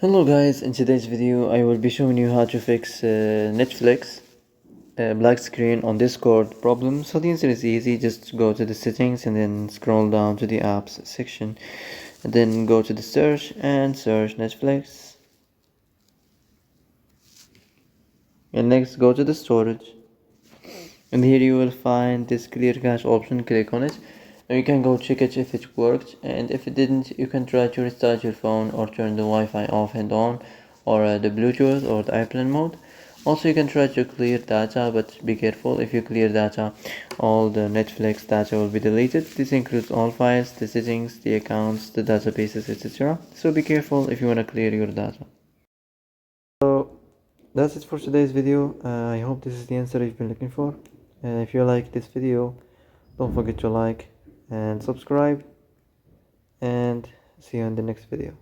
Hello guys, in today's video I will be showing you how to fix Netflix black screen on Discord problem. So the answer is easy, just go to the settings and then scroll down to the apps section and then go to the search and search Netflix, and next go to the storage, and here you will find this clear cache option. Click on it and you can go check it if it worked, and if it didn't you can try to restart your phone or turn the Wi-Fi off and on, or the Bluetooth or the airplane mode. Also you can try to clear data, but be careful. If you clear data, all the Netflix data will be deleted. This includes all files, the settings, the accounts, the databases, etc. So be careful if you want to clear your data. So that's it for today's video. I hope this is the answer you've been looking for. If you like this video, don't forget to like and subscribe, and see you in the next video.